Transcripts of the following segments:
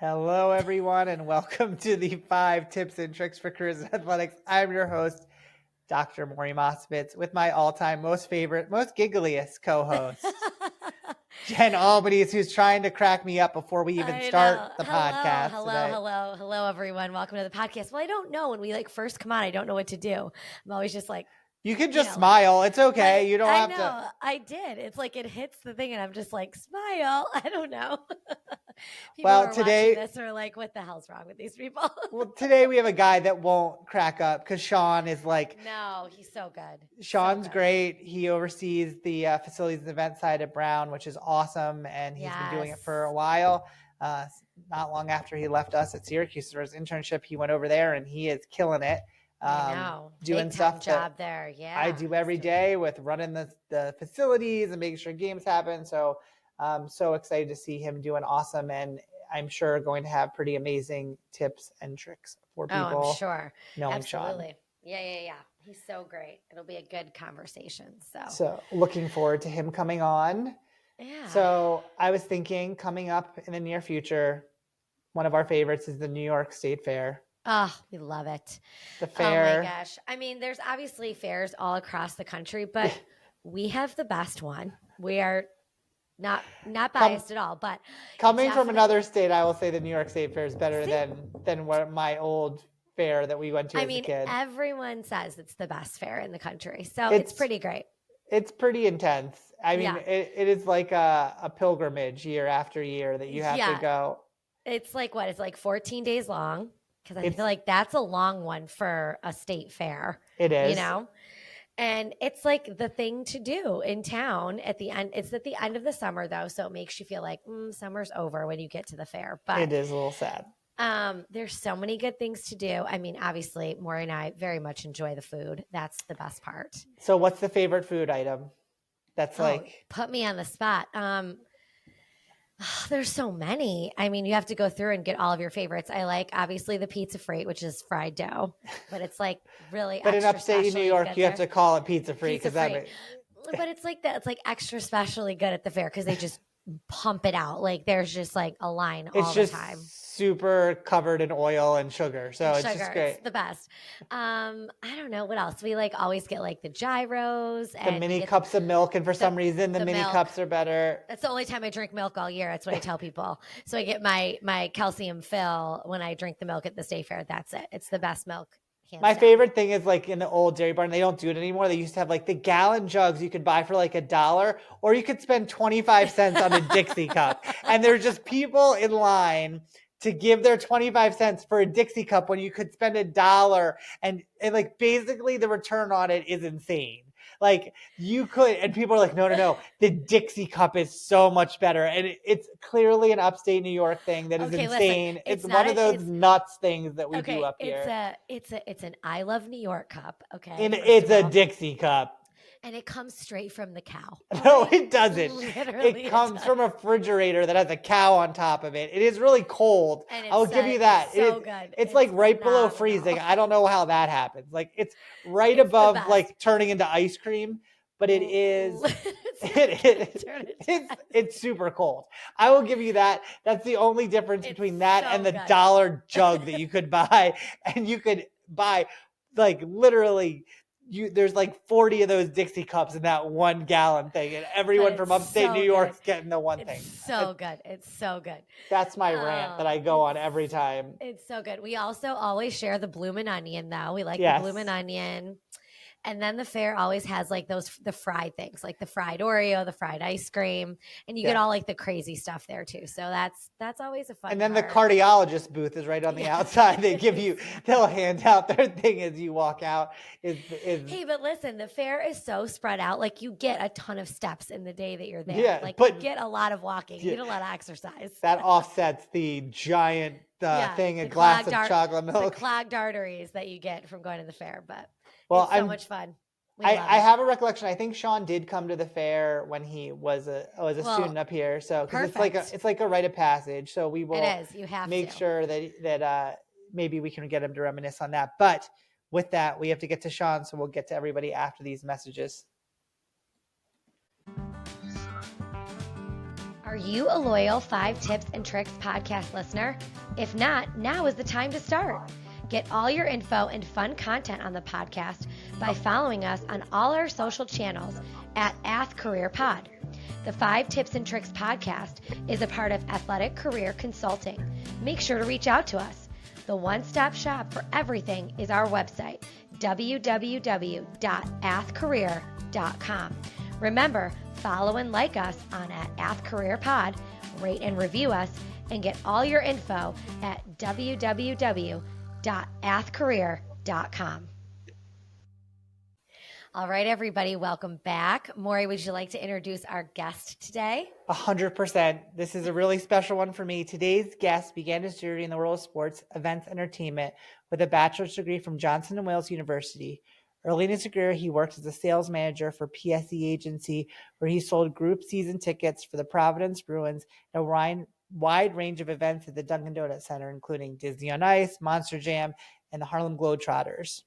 Hello, everyone, and welcome to the 5 Tips and Tricks for Careers in Athletics. I'm your host, Dr. Maury Mosvitz, with my all-time most favorite, most giggliest co-host, Jen Albanese, who's trying to crack me up before we even start the podcast today. Hello, everyone. Welcome to the podcast. Well, I don't know. When we first come on, I don't know what to do. I'm always just like, you can just smile. It's okay. You don't have to. I did. It's like it hits the thing, and I'm just like, smile. I don't know. People Well, who are today, watching this are like, what the hell's wrong with these people? well, today we have a guy that won't crack up because Sean is like, no, he's so good. Sean's So good. great. He oversees the facilities and event side at Brown, which is awesome, and he's been doing it for a while. Not long after he left us at Syracuse for his internship, he went over there and he is killing it. I know. Doing Big stuff job there. Yeah. I do every day with running the facilities and making sure games happen. So I'm so excited to see him doing awesome, and I'm sure going to have pretty amazing tips and tricks for people. Oh, I'm sure. Knowing Absolutely. Sean. Yeah. He's so great. It'll be a good conversation. So looking forward to him coming on. Yeah. So I was thinking, coming up in the near future, one of our favorites is the New York State Fair. Oh, we love it. The fair. Oh my gosh. I mean, there's obviously fairs all across the country, but we have the best one. We are not biased at all, but coming from another state, I will say the New York State Fair is better than what my old fair that we went to as a kid. Everyone says it's the best fair in the country, so it's pretty great. It's pretty intense. I mean, it is like a pilgrimage year after year that you have to go. It's like what? It's like 14 days long, because I feel like that's a long one for a state fair. It is. You know? And it's like the thing to do in town at the end. It's at the end of the summer, though, so it makes you feel like summer's over when you get to the fair. But it is a little sad. There's so many good things to do. I mean, obviously, Maury and I very much enjoy the food. That's the best part. So what's the favorite food item? That's put me on the spot. There's so many. I mean, you have to go through and get all of your favorites. I like, obviously, the pizza free, which is fried dough, but it's like really but in upstate New York, you have to call it pizza free. But it's like that. It's like extra specially good at the fair because they just pump it out. Like there's just like a line all the time. Super covered in oil and sugar. So it's just great. It's the best. I don't know what else. We like always get like the gyros and the mini cups of milk. And for some reason, the mini cups are better. That's the only time I drink milk all year. That's what I tell people. So I get my calcium fill when I drink the milk at the state fair. That's it. It's the best milk. My favorite thing is like in the old Dairy Barn, they don't do it anymore. They used to have like the gallon jugs you could buy for like $1, or you could spend 25 cents on a Dixie cup. And there's just people in line to give their 25 cents for a Dixie cup when you could spend $1. And like basically the return on it is insane. Like you could, and people are like, no, the Dixie cup is so much better. And it's clearly an upstate New York thing that is insane. Listen, it's one of those nuts things that we do up here. It's an I Love New York cup. Okay. And it's a Dixie cup. And it comes straight from the cow. No, it doesn't. Literally, it comes from a refrigerator that has a cow on top of it. It is really cold. I'll give you that. It's so good. It's like right below freezing. I don't know how that happens. Like it's right above like turning into ice cream, but it is. It's super cold. I will give you that. That's the only difference between that and the $1 jug that you could buy, and you could buy like literally. There's like 40 of those Dixie cups in that 1 gallon thing, and everyone from upstate New York's getting the one thing. It's so good. That's my rant that I go on every time. It's so good. We also always share the bloomin' onion, though. We like the bloomin' onion. And then the fair always has like the fried things, like the fried Oreo, the fried ice cream, and you get all like the crazy stuff there too. So that's always a fun. And then the cardiologist booth is right on the outside. They'll hand out their thing as you walk out. Hey, but listen, the fair is so spread out. Like you get a ton of steps in the day that you're there. Yeah, like you get a lot of walking, you get a lot of exercise. That offsets the giant thing, a glass of chocolate milk. The clogged arteries that you get from going to the fair, but. Well, it's so much fun. I have a recollection. I think Sean did come to the fair when he was a student up here. So because it's like a rite of passage. So we will. It is. You have make sure that maybe we can get him to reminisce on that. But with that, we have to get to Sean. So we'll get to everybody after these messages. All Are you a loyal 5 Tips and Tricks podcast listener? If not, now is the time to start. Get all your info and fun content on the podcast by following us on all our social channels at @AthCareerPod. The 5 Tips and Tricks podcast is a part of Athletic Career Consulting. Make sure to reach out to us. The one-stop shop for everything is our website, www.athcareer.com. Remember, follow and like us on @AthCareerPod, rate and review us, and get all your info at www.athcareer.com. All right, everybody, welcome back. Maury, would you like to introduce our guest today? 100%. This is a really special one for me. Today's guest began his journey in the world of sports, events, entertainment with a bachelor's degree from Johnson & Wales University. Early in his career, he worked as a sales manager for PSE Agency, where he sold group season tickets for the Providence Bruins and a wide range of events at the Dunkin' Donuts Center, including Disney on Ice, Monster Jam, and the Harlem Globetrotters.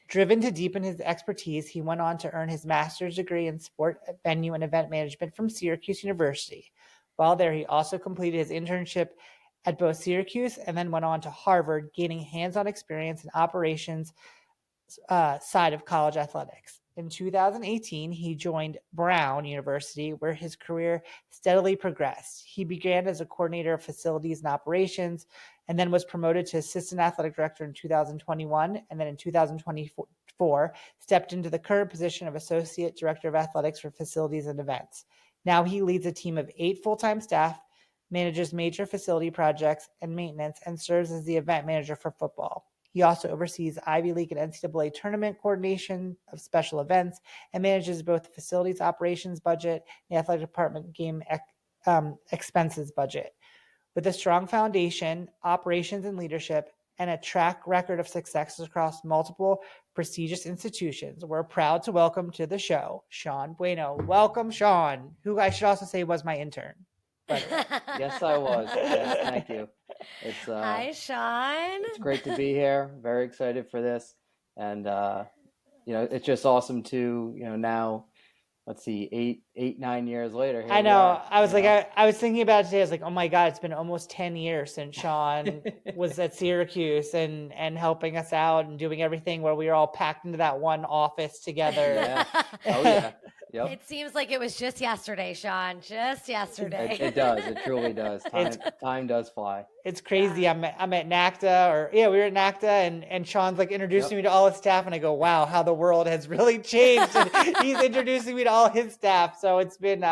Driven to deepen his expertise, he went on to earn his master's degree in sport, venue, and event management from Syracuse University. While there, he also completed his internship at both Syracuse and then went on to Harvard, gaining hands-on experience in operations side of college athletics. In 2018, he joined Brown University, where his career steadily progressed. He began as a coordinator of facilities and operations, and then was promoted to assistant athletic director in 2021, and then in 2024, stepped into the current position of associate director of athletics for facilities and events. Now he leads a team of 8 full-time staff, manages major facility projects and maintenance, and serves as the event manager for football. He also oversees Ivy League and NCAA tournament coordination of special events and manages both the facilities operations budget and the athletic department game expenses budget. With a strong foundation, operations and leadership, and a track record of successes across multiple prestigious institutions, we're proud to welcome to the show, Sean Banno. Welcome, Sean, who I should also say was my intern. Yes, I was. Yes, thank you. Hi, Sean. It's great to be here. Very excited for this. And, it's just awesome to, now, let's see, 9 years later. I know. I was I was thinking about it today. I was like, oh my God, it's been almost 10 years since Sean was at Syracuse and helping us out and doing everything where we were all packed into that one office together. Yeah. Oh, yeah. Yep. It seems like it was just yesterday, Sean. Just yesterday. It does. It truly does. Time does fly. It's crazy. Yeah. I'm at NACTA, we were at NACTA, and Sean's like introducing me to all his staff, and I go, wow, how the world has really changed. And he's introducing me to all his staff. So it's been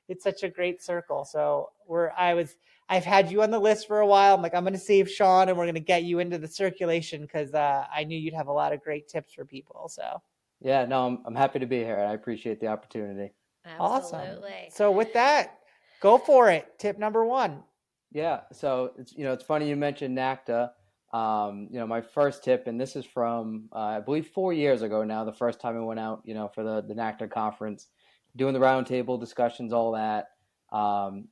it's such a great circle. So I've had you on the list for a while. I'm like, I'm going to save Sean, and we're going to get you into the circulation because I knew you'd have a lot of great tips for people. So. Yeah, no, I'm happy to be here. I appreciate the opportunity. Absolutely. Awesome. So with that, go for it. Tip number 1. Yeah. So it's funny you mentioned NACTA. My first tip, and this is from I believe 4 years ago now. The first time I went out, for the NACTA conference, doing the roundtable discussions, all that, and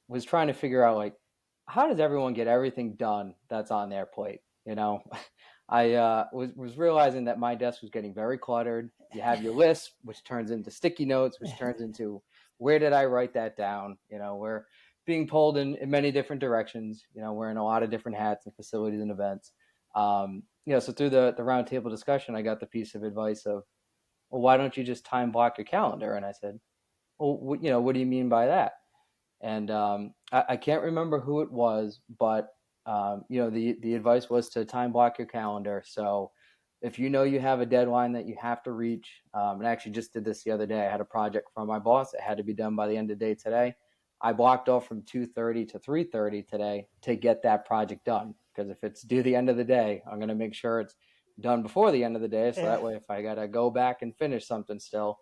was trying to figure out how does everyone get everything done that's on their plate, I was realizing that my desk was getting very cluttered. You have your list, which turns into sticky notes, which turns into where did I write that down? We're being pulled in many different directions, wearing a lot of different hats and facilities and events. So through the roundtable discussion, I got the piece of advice of, well, why don't you just time block your calendar? And I said, well, what do you mean by that? And I can't remember who it was, but the advice was to time block your calendar. So if you have a deadline that you have to reach, and I actually just did this the other day. I had a project from my boss. It had to be done by the end of the day today. I blocked off from 2:30 to 3:30 today to get that project done. Because if it's due the end of the day, I'm going to make sure it's done before the end of the day. So that way, if I got to go back and finish something still,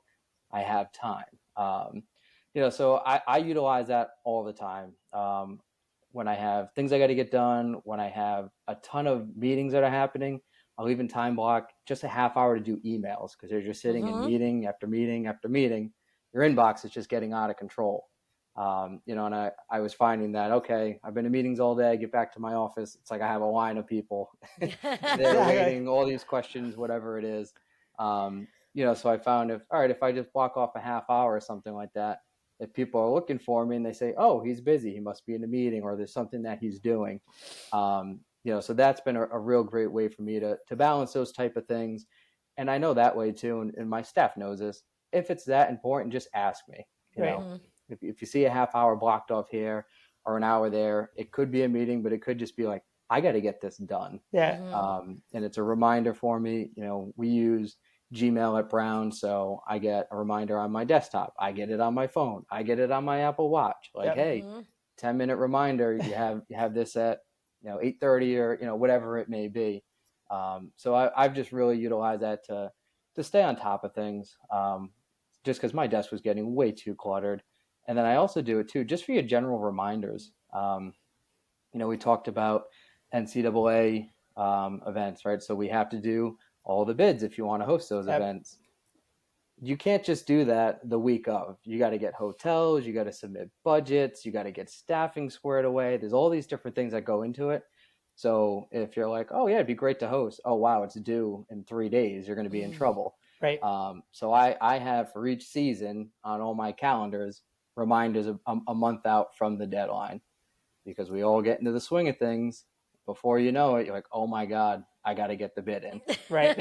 I have time. So I utilize that all the time. When I have things I got to get done, when I have a ton of meetings that are happening, I'll even time block just a half hour to do emails because you're just sitting in meeting after meeting after meeting. Your inbox is just getting out of control. And I was finding that, okay, I've been in meetings all day, I get back to my office. It's like I have a line of people they're waiting, all these questions, whatever it is. So I found if I just block off a half hour or something like that, if people are looking for me and they say, oh, he's busy, he must be in a meeting, or there's something that he's doing. So that's been a real great way for me to balance those type of things. And I know that way too. And my staff knows this. If it's that important, just ask me. If you see a half hour blocked off here or an hour there, it could be a meeting, but it could just be like, I got to get this done. And it's a reminder for me. We use Gmail at Brown, so I get a reminder on my desktop. I get it on my phone. I get it on my Apple Watch. Like, hey, 10-minute reminder. You have this at 8:30 or whatever it may be. So I've just really utilized that to stay on top of things. Just because my desk was getting way too cluttered, and then I also do it too, just for your general reminders. We talked about NCAA events, right? So we have to do all the bids if you want to host those events. You can't just do that the week of. You got to get hotels, you got to submit budgets, you got to get staffing squared away. There's all these different things that go into it. So if you're like, oh yeah, it'd be great to host. Oh wow, it's due in 3 days. You're going to be in trouble. Right. So I have for each season on all my calendars reminders a month out from the deadline, because we all get into the swing of things. Before you know it, you're like, oh my God, I got to get the bid in. Right.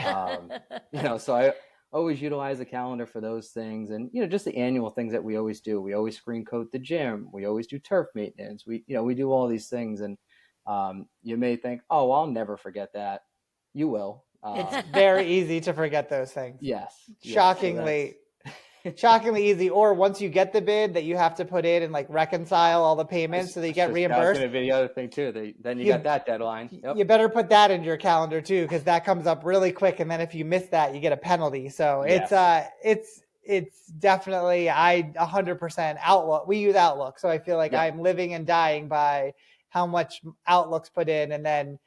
So I always utilize the calendar for those things, and just the annual things that we always do. We always screen coat the gym. We always do turf maintenance. We do all these things, and you may think, oh, well, I'll never forget that. You will. It's very easy to forget those things. Yes. Shockingly. Shockingly easy. Or once you get the bid, that you have to put in and like reconcile all the payments so that you get reimbursed. That's going to be the other thing too. Then you got that deadline. Yep. You better put that in your calendar too, because that comes up really quick. And then if you miss that, you get a penalty. So it's definitely 100% Outlook. We use Outlook, so I feel like I'm living and dying by how much Outlook's put in, and then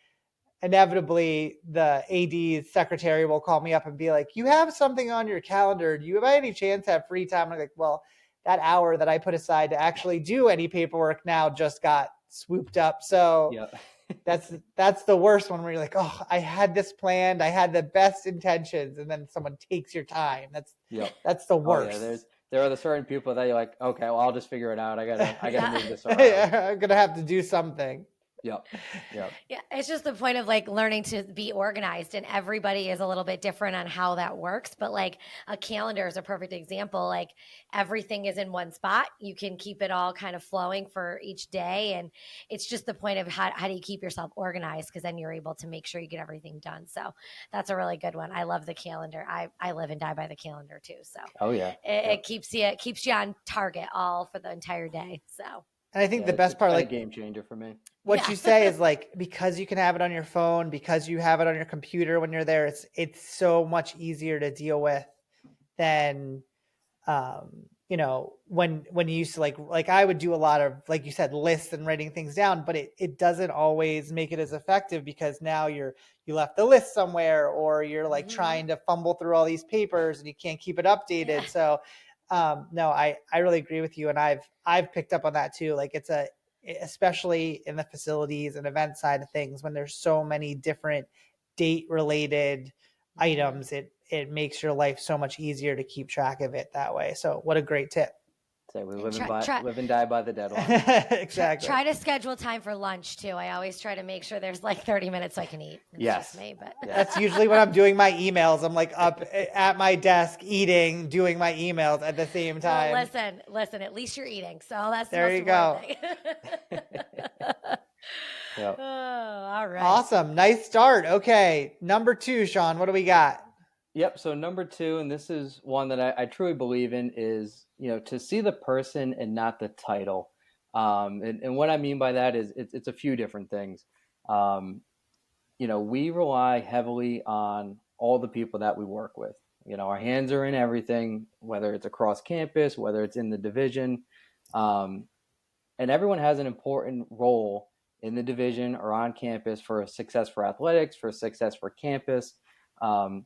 inevitably the AD's secretary will call me up and be like, you have something on your calendar. Do you by any chance have free time? I'm like, well, that hour that I put aside to actually do any paperwork now just got swooped up. So that's the worst one, where you're like, oh, I had this planned. I had the best intentions. And then someone takes your time. That's the worst. Oh, yeah, there are the certain people that you're like, okay, well, I'll just figure it out. I gotta move this around. I'm gonna have to do something. Yep. Yeah, it's just the point of like learning to be organized, and everybody is a little bit different on how that works. But like a calendar is a perfect example. Like everything is in one spot. You can keep it all kind of flowing for each day. And it's just the point of how do you keep yourself organized? Because then you're able to make sure you get everything done. So that's a really good one. I love the calendar. I live and die by the calendar too. So it keeps you on target all for the entire day. So. And I think the best part, like, a game changer for me. What you say is like, because you can have it on your phone, because you have it on your computer when you're there, it's so much easier to deal with than, when you used to like I would do a lot of, like you said, lists and writing things down, but it doesn't always make it as effective, because now you left the list somewhere, or you're like trying to fumble through all these papers and you can't keep it updated. Yeah. So no, I really agree with you. And I've picked up on that too. Like especially in the facilities and event side of things, when there's so many different date related items, it makes your life so much easier to keep track of it that way. So what a great tip. So we live and die by the deadline. Exactly. Try to schedule time for lunch too. I always try to make sure there's like 30 minutes so I can eat. It's just me, but that's usually when I'm doing my emails. I'm like up at my desk eating, doing my emails at the same time. Well, listen, at least you're eating. So that's the there most you go. Yep. Oh, all right. Awesome. Nice start. Okay. Number 2, Sean, what do we got? Yep. So number 2, and this is one that I truly believe in, is, to see the person and not the title. And what I mean by that is it's a few different things. We rely heavily on all the people that we work with. Our hands are in everything, whether it's across campus, whether it's in the division. And everyone has an important role in the division or on campus for success for athletics, for success for campus. And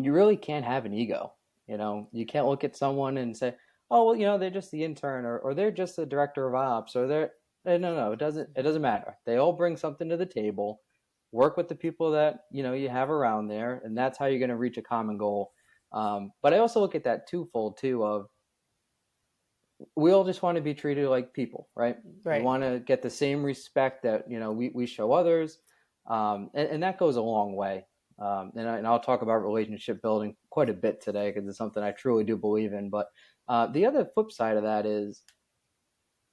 you really can't have an ego. You can't look at someone and say, oh, well, they're just the intern, or they're just the director of ops, or no, it doesn't matter. They all bring something to the table. Work with the people that, you have around there, and that's how you're going to reach a common goal. But I also look at that twofold too, of we all just want to be treated like people, right? We Right. want to get the same respect that, we show others. And that goes a long way. And I'll talk about relationship building quite a bit today because it's something I truly do believe in. But the other flip side of that is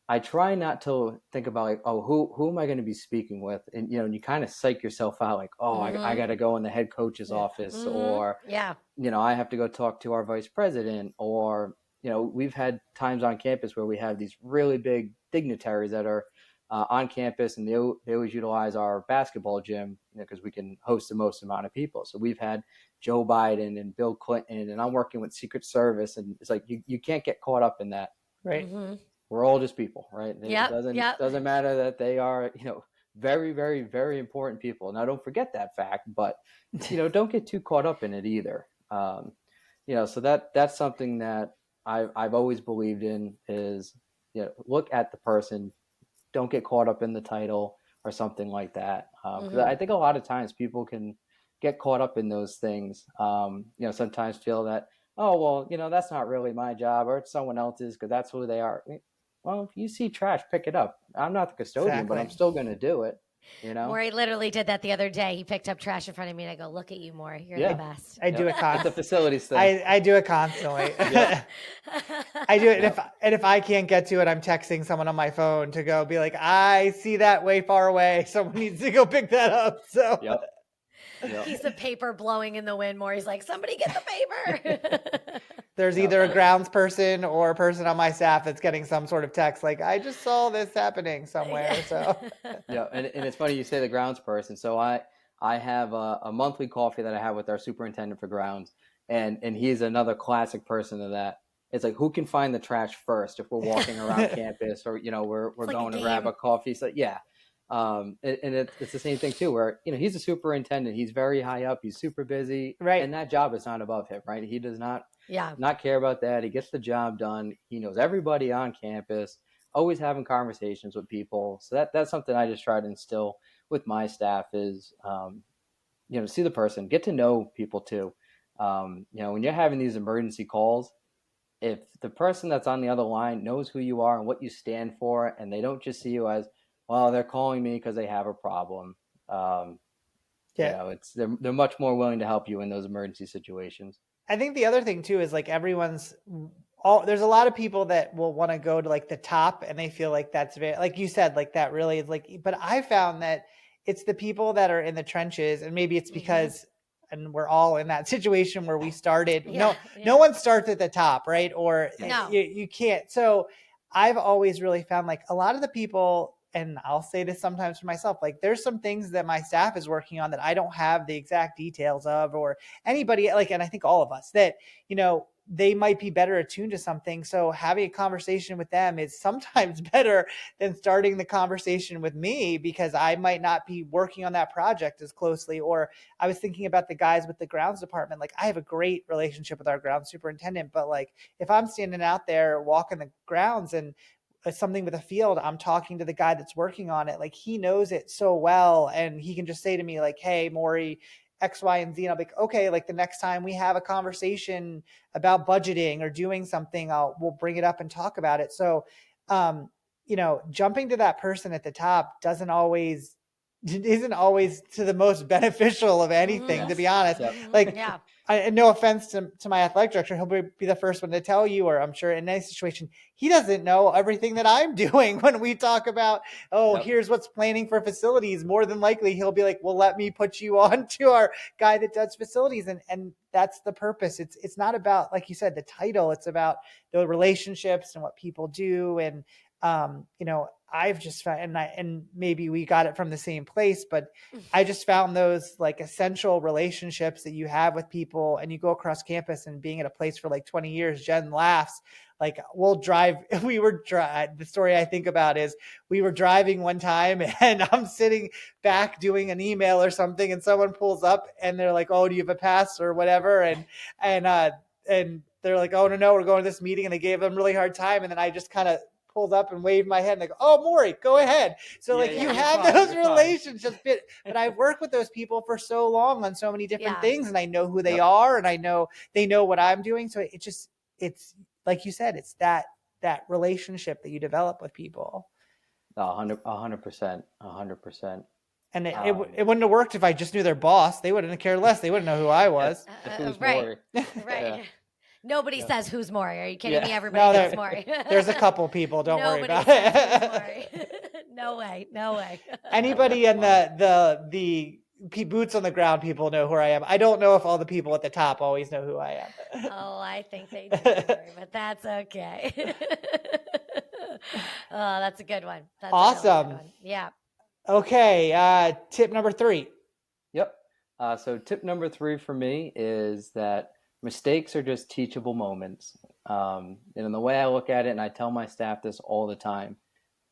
I try not to think about like, oh, who am I going to be speaking with? And, you kind of psych yourself out like, oh, I got to go in the head coach's office, or, I have to go talk to our vice president, or, we've had times on campus where we have these really big dignitaries that are on campus, and they always utilize our basketball gym because we can host the most amount of people. So we've had Joe Biden and Bill Clinton, and I'm working with Secret Service, and it's like you can't get caught up in that. Right. We're all just people, right? Yep, It doesn't matter that they are, very, very, very important people. Now, don't forget that fact, but don't get too caught up in it either. So that's something that I've always believed in is, look at the person, don't get caught up in the title or something like that. Because I think a lot of times people can get caught up in those things. Sometimes feel that, oh, well, that's not really my job, or it's someone else's because that's who they are. Well, if you see trash, pick it up. I'm not the custodian, but I'm still going to do it. Maury literally did that the other day. He picked up trash in front of me, and I go, "Look at you, Maury. You're the best." I do it constantly. It's a facilities thing. I do it constantly. I do it, and if I can't get to it, I'm texting someone on my phone to go be like, I see that way far away. Someone needs to go pick that up. So. Yep. Piece of paper blowing in the wind. Maury's like, somebody get the paper. There's either a grounds person or a person on my staff that's getting some sort of text like, I just saw this happening somewhere. So and it's funny you say the grounds person. So I have a monthly coffee that I have with our superintendent for grounds, and he's another classic person of that. It's like, who can find the trash first if we're walking around campus, or we're going to grab a coffee. So and it's the same thing too, where he's a superintendent, he's very high up, he's super busy, right? And that job is not above him, right? He does not care about that. He gets the job done. He knows everybody on campus, always having conversations with people. So that's something I just try to instill with my staff is see the person, get to know people too. When you're having these emergency calls, if the person that's on the other line knows who you are and what you stand for, and they don't just see you as, well, they're calling me because they have a problem. They're much more willing to help you in those emergency situations. I think the other thing too is like there's a lot of people that will want to go to like the top, and they feel like that's very, like you said, like that really is like, but I found that it's the people that are in the trenches, and maybe it's because, and we're all in that situation where we started. No one starts at the top, right? Or you can't. So I've always really found like a lot of the people, and I'll say this sometimes for myself, like there's some things that my staff is working on that I don't have the exact details of, or anybody like, and I think all of us that, they might be better attuned to something. So having a conversation with them is sometimes better than starting the conversation with me, because I might not be working on that project as closely. Or I was thinking about the guys with the grounds department. Like I have a great relationship with our grounds superintendent, but like if I'm standing out there walking the grounds and something with a field, I'm talking to the guy that's working on it. Like he knows it so well. And he can just say to me like, hey, Maury, X, Y, and Z. And I'll be like, okay, like the next time we have a conversation about budgeting or doing something, we'll bring it up and talk about it. So, jumping to that person at the top isn't always to the most beneficial of anything, to be honest. Like, no offense to my athletic director, he'll be the first one to tell you, or I'm sure in any situation, he doesn't know everything that I'm doing when we talk about, here's what's planning for facilities. More than likely, he'll be like, well, let me put you on to our guy that does facilities. And that's the purpose. It's not about, like you said, the title. It's about the relationships and what people do. And, I've just found, and maybe we got it from the same place, but I just found those like essential relationships that you have with people, and you go across campus, and being at a place for like 20 years, Jen laughs. Like the story I think about is we were driving one time, and I'm sitting back doing an email or something, and someone pulls up and they're like, oh, do you have a pass or whatever? And they're like, oh, no, we're going to this meeting. And they gave them a really hard time. And then I just kind of pulled up and waved my head and like, oh, Maury, go ahead. So you have those relationships, but I've worked with those people for so long on so many different things, and I know who they are, and I know they know what I'm doing. So it's like you said, it's that that relationship that you develop with people. 100%. And it wouldn't have worked if I just knew their boss. They wouldn't have cared less. They wouldn't know who I was. Who's right. Maury? Right. Yeah. Nobody Yeah. says who's Maury. Are you kidding Yeah. me? Everybody No, knows Maury. there's a couple people. Don't worry Nobody about says it. who's Maury. No way. No way. Anybody in the boots on the ground people know who I am. I don't know if all the people at the top always know who I am. Oh, I think they do, Maury, but that's okay. Oh, that's a good one. That's awesome. A really good one. Yeah. Okay. Tip number 3. Yep. So tip number 3 for me is that mistakes are just teachable moments. And the way I look at it, and I tell my staff this all the time,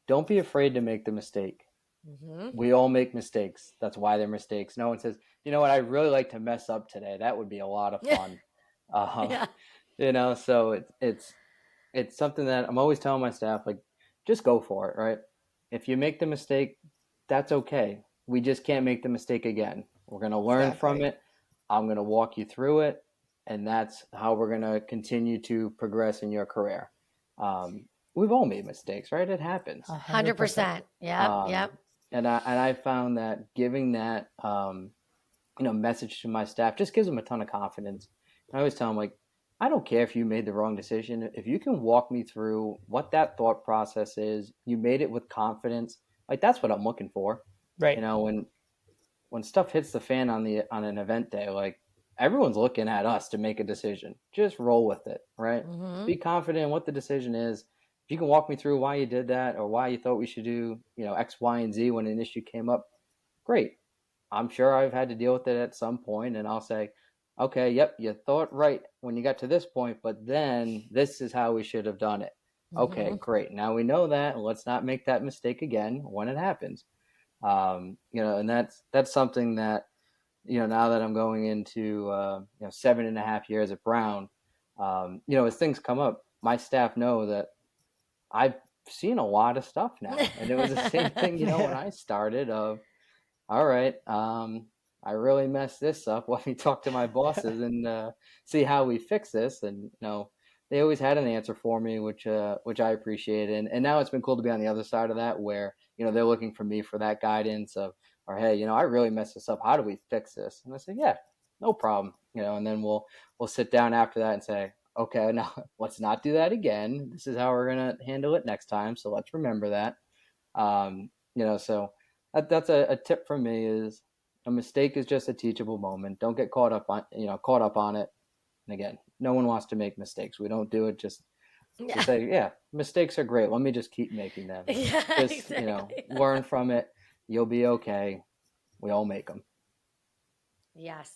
don't be afraid to make the mistake. Mm-hmm. We all make mistakes. That's why they're mistakes. No one says, you know what, I'd really like to mess up today. That would be a lot of fun. Yeah. So it's something that I'm always telling my staff, like, just go for it, right? If you make the mistake, that's okay. We just can't make the mistake again. We're going to learn from it. I'm going to walk you through it. And that's how we're going to continue to progress in your career. We've all made mistakes, right? It happens. 100%. Yep. And I found that giving that, message to my staff just gives them a ton of confidence. And I always tell them, like, I don't care if you made the wrong decision. If you can walk me through what that thought process is, you made it with confidence. Like, that's what I'm looking for. Right. When stuff hits the fan on an event day, like, everyone's looking at us to make a decision. Just roll with it, right? Mm-hmm. Be confident in what the decision is. If you can walk me through why you did that or why you thought we should do, X, Y, and Z when an issue came up, great. I'm sure I've had to deal with it at some point, and I'll say, okay, yep, you thought right when you got to this point, but then this is how we should have done it. Mm-hmm. Okay, great. Now we know that. Let's not make that mistake again when it happens. And that's something that, now that I'm going into 7.5 years at Brown, as things come up, my staff know that I've seen a lot of stuff now, and it was the same thing, when I started. Of, all right, I really messed this up. Let me talk to my bosses and see how we fix this. And they always had an answer for me, which I appreciated. And now it's been cool to be on the other side of that, where they're looking for me for that guidance of, or hey, I really messed this up. How do we fix this? And I say, yeah, no problem. And then we'll sit down after that and say, okay, now let's not do that again. This is how we're gonna handle it next time. So let's remember that. So that's a tip from me is, a mistake is just a teachable moment. Don't get caught up on it. And again, no one wants to make mistakes. We don't do it just to say, yeah, mistakes are great. Let me just keep making them. Yeah, just, exactly. Learn from it. You'll be okay. We all make them. Yes.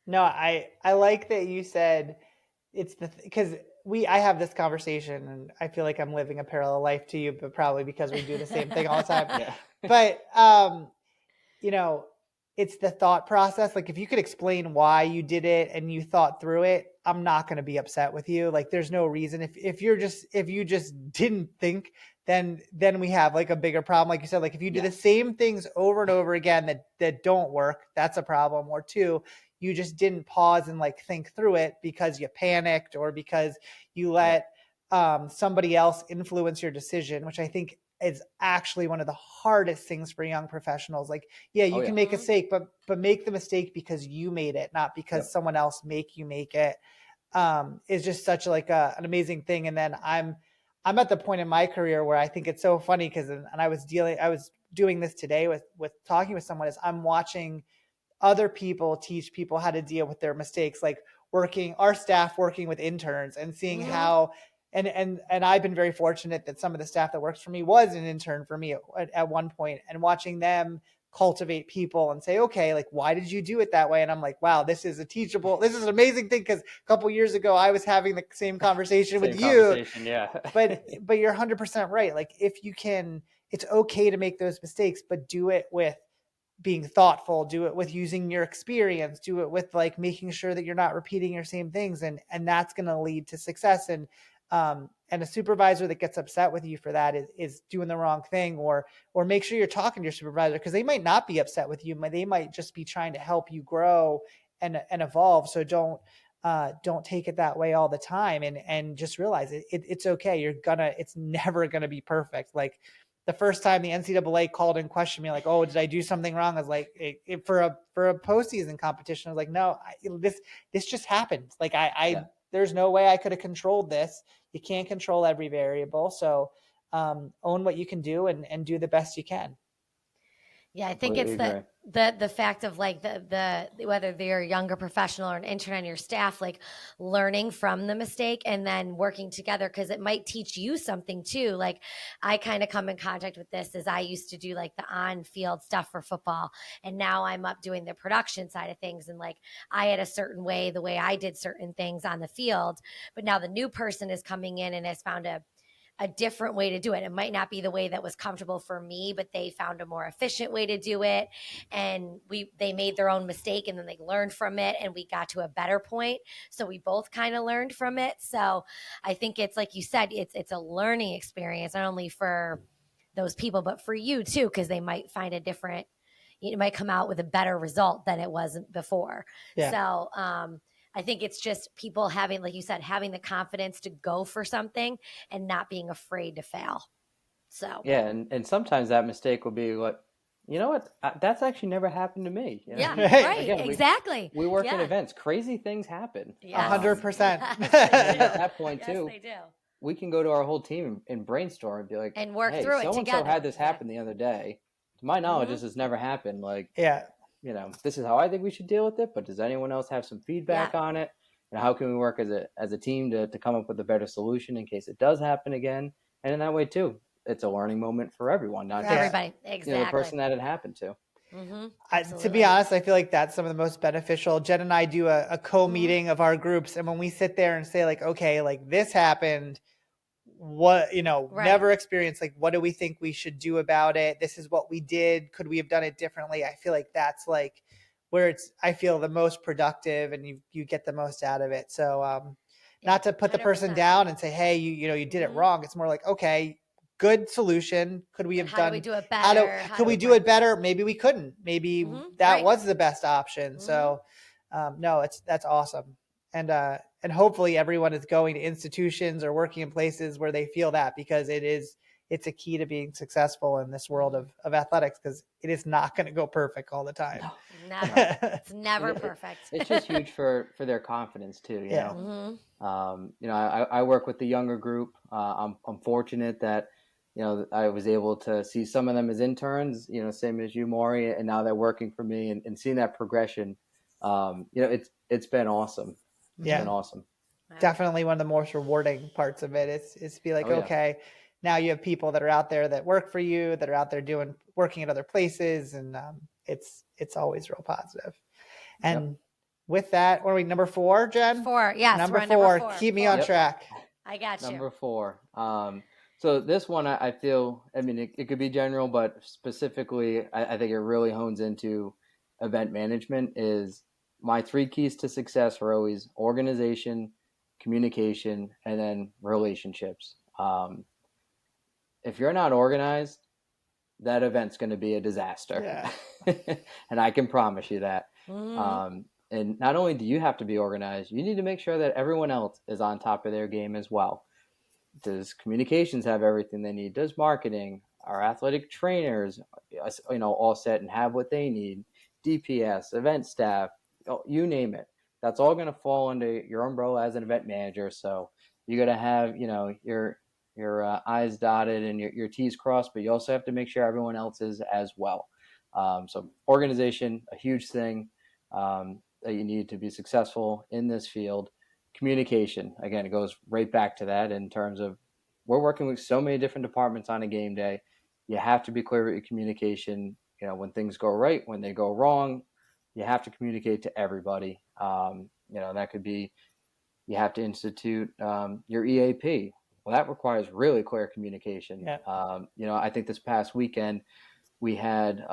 No, I like that you said it's because I have this conversation and I feel like I'm living a parallel life to you, but probably because we do the same thing all the time. Yeah. But, it's the thought process. Like, if you could explain why you did it and you thought through it, I'm not going to be upset with you. Like, there's no reason. If you just didn't think, then we have like a bigger problem. Like you said, like if you do the same things over and over again that don't work, that's a problem. Or 2, you just didn't pause and like think through it because you panicked or because you let somebody else influence your decision, which I think is actually one of the hardest things for young professionals. Like, yeah, you can make a mistake, but make the mistake because you made it, not because someone else make you make it. Is just such like an amazing thing. And then I'm at the point in my career where I think it's so funny because, and I was doing this today with talking with someone, is I'm watching other people teach people how to deal with their mistakes, like our staff working with interns and seeing how, and I've been very fortunate that some of the staff that works for me was an intern for me at one point, and watching them cultivate people and say, okay, like, why did you do it that way? And I'm like, wow, this is an amazing thing. Cause a couple years ago, I was having the same conversation with you, yeah. but you're 100% right. Like, if you can, it's okay to make those mistakes, but do it with being thoughtful, do it with using your experience, do it with like making sure that you're not repeating your same things. And that's going to lead to success. And a supervisor that gets upset with you for that is doing the wrong thing, or make sure you're talking to your supervisor, because they might not be upset with you. They might just be trying to help you grow and evolve. So don't don't take it that way all the time, and just realize it's okay. It's never gonna be perfect. Like the first time the NCAA called and questioned me, like, oh, did I do something wrong? I was like, for a postseason competition, I was like, no, this just happened. Like there's no way I could have controlled this. You can't control every variable. So own what you can do and do the best you can. Yeah, I think it's the fact of like the whether they're a younger professional or an intern on your staff, like learning from the mistake and then working together, because it might teach you something too. Like I kind of come in contact with this as I used to do like the on-field stuff for football, and now I'm up doing the production side of things. And like I had a certain way, the way I did certain things on the field, but now the new person is coming in and has found a different way to do it. It might not be the way that was comfortable for me, but they found a more efficient way to do it. And they made their own mistake and then they learned from it and we got to a better point. So we both kind of learned from it. So I think it's like you said, it's a learning experience, not only for those people, but for you too, because they might find a different, it might come out with a better result than it was before. Yeah. So, I think it's just people having, like you said, having the confidence to go for something and not being afraid to fail. So yeah, and sometimes that mistake will be what, you know what, that's actually never happened to me. You know? Yeah, right, again, exactly. We work in events. Crazy things happen. 100%. Yes, at that point too, they do. We can go to our whole team and brainstorm and be like, and work hey, through it together. So-and-so had this happen the other day. To my knowledge, this has never happened. Like, you know, this is how I think we should deal with it, but does anyone else have some feedback on it? And how can we work as a team to come up with a better solution in case it does happen again? And in that way too, it's a learning moment for everyone, not just everybody. Exactly. You know, the person that it happened to. To be honest, I feel like that's some of the most beneficial. Jen and I do a co-meeting of our groups, and when we sit there and say like, okay, like this happened, what, you know, never experienced, like what do we think we should do about it? This is what we did. Could we have done it differently? I feel like that's like where I feel the most productive and you get the most out of it. So not to put 100%. The person down and say, hey, you know, you did it wrong. It's more like, okay, good solution. Could we have done? How do we do it better? Could we do it better? Maybe we couldn't. Maybe that was the best option. So no, that's awesome. And hopefully everyone is going to institutions or working in places where they feel that, because it's a key to being successful in this world of athletics, because it is not going to go perfect all the time. No, never. It's never perfect. It's just huge for their confidence too. You know, you know, I work with the younger group. I'm fortunate that, you know, I was able to see some of them as interns, you know, same as you, Maury, and now they're working for me, and seeing that progression, you know, it's been awesome. It's been awesome. Definitely one of the most rewarding parts of it is to be like, okay, now you have people that are out there that work for you, that are out there working at other places, and it's always real positive. And with that, what are we, number 4, Jen? 4, yes. Number 4. Keep me on track. I got you. Number 4. So this one, I feel, I mean, it could be general, but specifically, I think it really hones into event management. Is my 3 keys to success are always organization, communication, and then relationships. If you're not organized, that event's going to be a disaster. And I can promise you that. And not only do you have to be organized, you need to make sure that everyone else is on top of their game as well. Does communications have everything they need? Does marketing, our athletic trainers, you know, all set and have what they need? DPS, event staff, you name it. That's all going to fall under your umbrella as an event manager. So you got to have, you know, your I's dotted and your T's crossed, but you also have to make sure everyone else is as well. So organization, a huge thing that you need to be successful in this field. Communication, again, it goes right back to that in terms of we're working with so many different departments on a game day. You have to be clear with your communication. You know, when things go right, when they go wrong, you have to communicate to everybody. You know, that could be, you have to institute your EAP. Well, that requires really clear communication. You know, I think this past weekend we had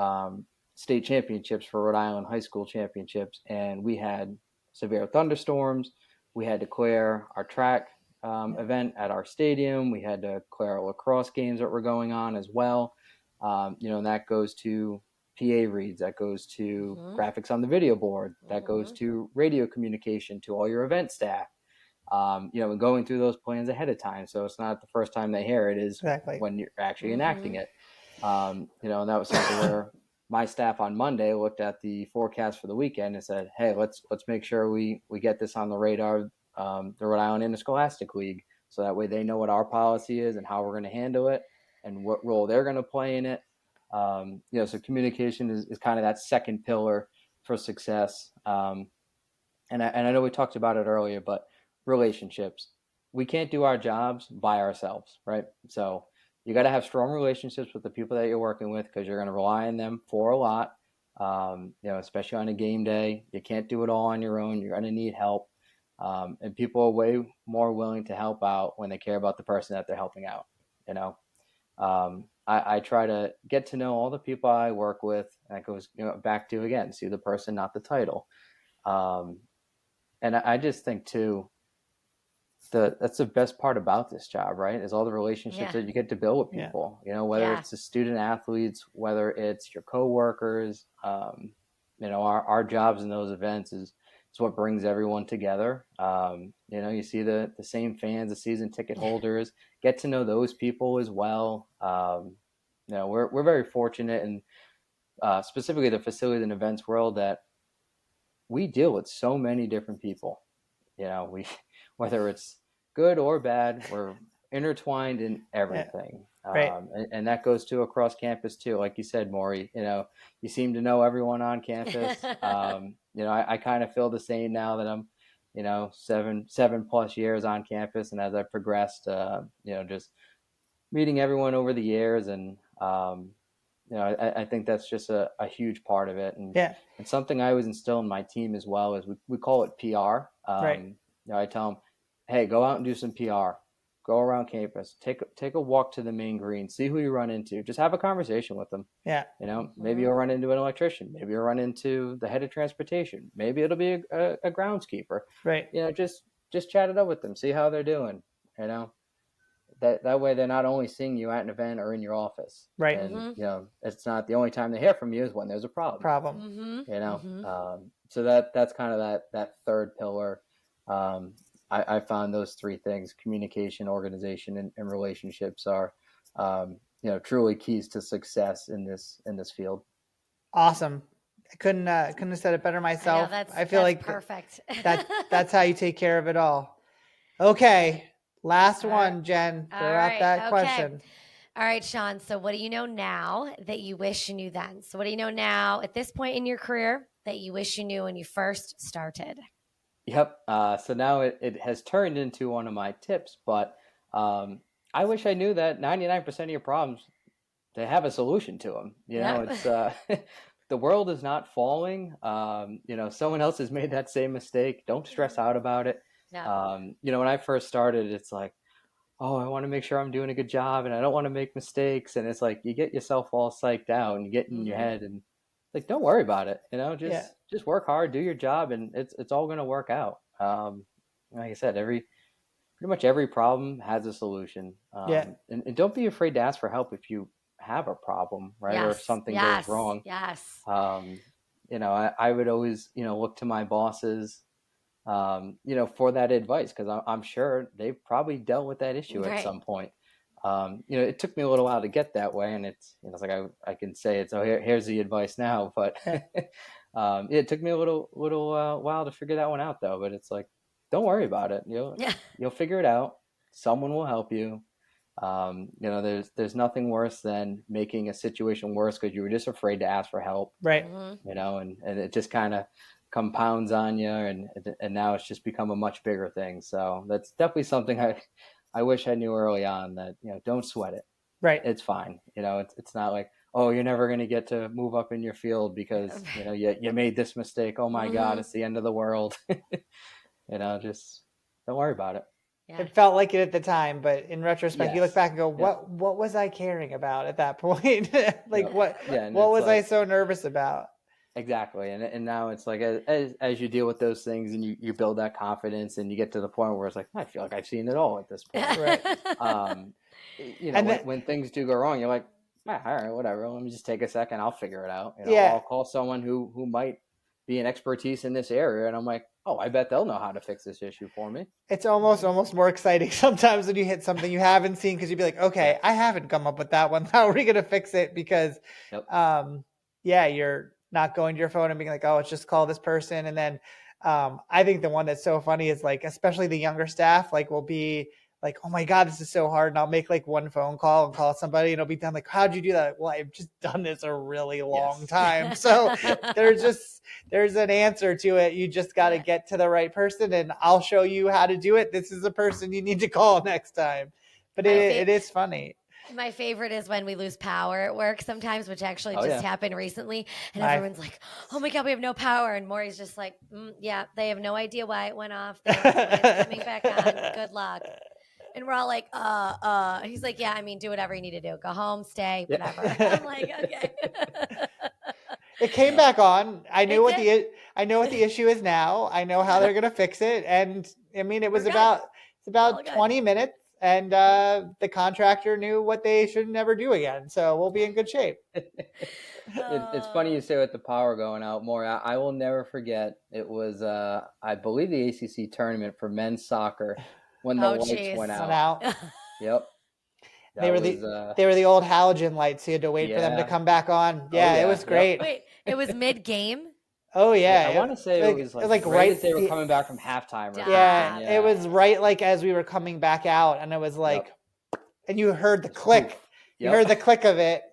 state championships for Rhode Island high school championships, and we had severe thunderstorms. We had to clear our track event at our stadium. We had to clear our lacrosse games that were going on as well. You know, and that goes to PA reads, that goes to Mhm. graphics on the video board, that goes Mhm. to radio communication to all your event staff. And going through those plans ahead of time, so it's not the first time they hear it, is Exactly. when you're actually enacting Mhm. it. And that was something where my staff on Monday looked at the forecast for the weekend and said, "Hey, let's make sure we get this on the radar, the Rhode Island Interscholastic League, so that way they know what our policy is and how we're going to handle it and what role they're going to play in it." So communication is kind of that second pillar for success. And I know we talked about it earlier, but relationships. We can't do our jobs by ourselves, right? So you got to have strong relationships with the people that you're working with, because you're going to rely on them for a lot. Especially on a game day, you can't do it all on your own. You're going to need help. And people are way more willing to help out when they care about the person that they're helping out. I try to get to know all the people I work with. And that goes back to, again, see the person, not the title. And I just think too, that's the best part about this job, right? Is all the relationships Yeah. that you get to build with Yeah. people. Whether Yeah. it's the student athletes, whether it's your coworkers. Our jobs in those events is what brings everyone together. You see the same fans, the season ticket holders, get to know those people as well. We're very fortunate, and specifically the facilities and events world, that we deal with so many different people. We whether it's good or bad, we're intertwined in Yeah. everything. Right. And that goes to across campus too. Like you said, Maury, you seem to know everyone on campus. I kind of feel the same now that I'm, 7+ years on campus. And as I progressed, just meeting everyone over the years. And, I think that's just a huge part of it. Yeah. And something I always instill in my team as well is we call it PR. Right. I tell them, hey, go out and do some PR. Go around campus. Take a walk to the main green. See who you run into. Just have a conversation with them. Yeah. Maybe you'll run into an electrician. Maybe you'll run into the head of transportation. Maybe it'll be a groundskeeper. Right. Just chat it up with them. See how they're doing. That way they're not only seeing you at an event or in your office. Right. And it's not the only time they hear from you is when there's a problem. So that's kind of that third pillar. I found those three things: communication, organization, and relationships are truly keys to success in this field. Awesome. I couldn't have said it better myself. I feel like perfect. That's how you take care of it all. Okay. Last All one, right. Jen. Throw All out right. that Okay. question. All right, Sean. So what do you know now that you wish you knew then? So what do you know now at this point in your career that you wish you knew when you first started? Yep. So now it has turned into one of my tips, but I wish I knew that 99% of your problems, they have a solution to them. It's the world is not falling. Someone else has made that same mistake. Don't stress out about it. No. When I first started, it's like, oh, I want to make sure I'm doing a good job and I don't want to make mistakes. And it's like, you get yourself all psyched out and you get in your head, and like, don't worry about it. Just work hard, do your job, and it's all going to work out. Like I said, pretty much every problem has a solution. And don't be afraid to ask for help if you have a problem, right? Yes. Or if something goes wrong. Yes. I would always, look to my bosses, for that advice, because I'm sure they've probably dealt with that issue at some point. It took me a little while to get that way, and it's like I can say it. So here's the advice now, but it took me a little while to figure that one out, though. But it's like, don't worry about it. You'll figure it out. Someone will help you. There's nothing worse than making a situation worse because you were just afraid to ask for help. Right. And it just kind of compounds on you, and now it's just become a much bigger thing. So that's definitely something I wish I knew early on, that don't sweat it. Right. It's fine. It's not like, oh, you're never going to get to move up in your field because you made this mistake. Oh my God, it's the end of the world. Just don't worry about it. Yeah. It felt like it at the time, but in retrospect, you look back and go, what was I caring about at that point? What was I so nervous about? Exactly. And now it's like, as you deal with those things and you build that confidence, and you get to the point where it's like, I feel like I've seen it all at this point. Right. When things do go wrong, you're like, all right, whatever. Let me just take a second. I'll figure it out. I'll call someone who might be an expertise in this area. And I'm like, oh, I bet they'll know how to fix this issue for me. It's almost more exciting sometimes when you hit something you haven't seen, because you'd be like, okay, I haven't come up with that one. How are we going to fix it? Because, you're not going to your phone and being like, oh, it's just call this person. And then I think the one that's so funny is like, especially the younger staff, like will be like, oh my God, this is so hard. And I'll make like one phone call and call somebody and it'll be done like, how'd you do that? Well, I've just done this a really long time. So there's an answer to it. You just got to get to the right person and I'll show you how to do it. This is the person you need to call next time. But it is funny. My favorite is when we lose power at work sometimes, which actually happened recently. And everyone's like, oh my God, we have no power. And Maury's just like, they have no idea why it went off. It's coming back on. Good luck. And we're all like, he's like, yeah, I mean, do whatever you need to do. Go home, stay, whatever. I'm like, okay. It came back on. I know what the issue is now. I know how they're going to fix it. And I mean, it's about 20 minutes. And the contractor knew what they should never do again. So we'll be in good shape. It's funny you say with the power going out, more. I will never forget. It was, I believe, the ACC tournament for men's soccer when the lights went out. Yep. They were the old halogen lights. So you had to wait for them to come back on. Yeah, it was great. Yep. Wait, it was mid-game? Oh yeah, I want to say it was like right as they were coming back from halftime. Yeah, it was right like as we were coming back out, and it was like, and you heard the click. You heard the click of it,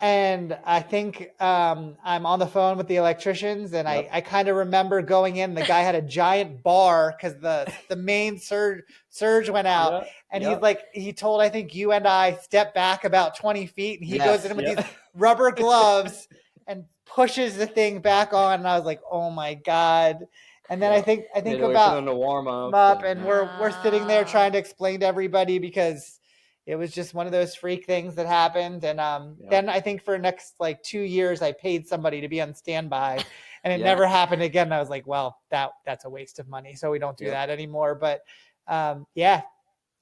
and I think I'm on the phone with the electricians, and I kind of remember going in. The guy had a giant bar because the main surge went out, and he's like, he told I think you and I step back about 20 feet, and he goes in with these rubber gloves and pushes the thing back on, and I was like, oh my God. And then I think about them to warm up and we're sitting there trying to explain to everybody because it was just one of those freak things that happened. And then I think for next like 2 years I paid somebody to be on standby and it never happened again. I was like, well, that's a waste of money, so we don't do that anymore. But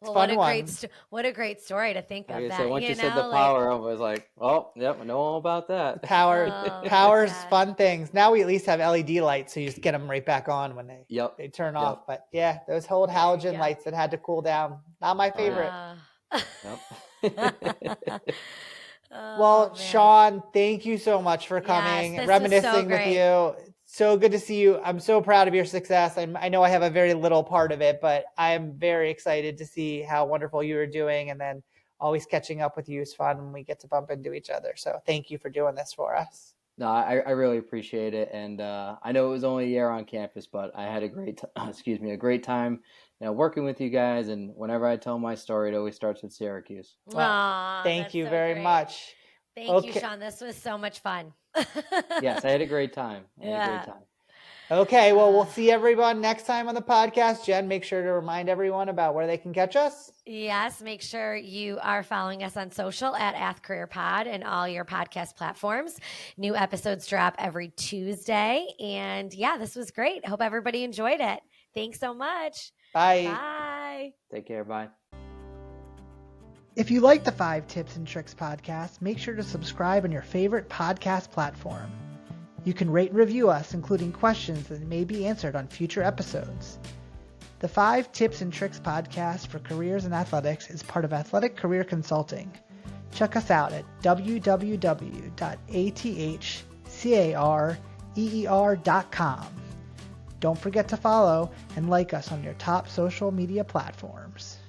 well, what a great story to think of. So once you said the power, I was like, oh, yep, I know all about that. Power's fun things. Now we at least have LED lights, so you just get them right back on when they turn off. But yeah, those old halogen lights that had to cool down. Not my favorite. Well, Sean, thank you so much for coming, reminiscing with you. So good to see you. I'm so proud of your success. I know I have a very little part of it, but I am very excited to see how wonderful you are doing. And then always catching up with you is fun when we get to bump into each other. So thank you for doing this for us. No, I really appreciate it. And I know it was only a year on campus, but I had a great time, working with you guys. And whenever I tell my story, it always starts with Syracuse. Well, thank you very much. Thank you, Sean. This was so much fun. Yes, I had a great time. Okay, well, we'll see everyone next time on the podcast. Jen, make sure to remind everyone about where they can catch us. Yes, make sure you are following us on social at @AthCareerPod and all your podcast platforms. New episodes drop every Tuesday. And this was great. Hope everybody enjoyed it. Thanks so much. Bye. Bye. Take care. Bye. If you like the 5 Tips and Tricks podcast, make sure to subscribe on your favorite podcast platform. You can rate and review us, including questions that may be answered on future episodes. The 5 Tips and Tricks podcast for careers in athletics is part of Athletic Career Consulting. Check us out at www.athcareer.com. Don't forget to follow and like us on your top social media platforms.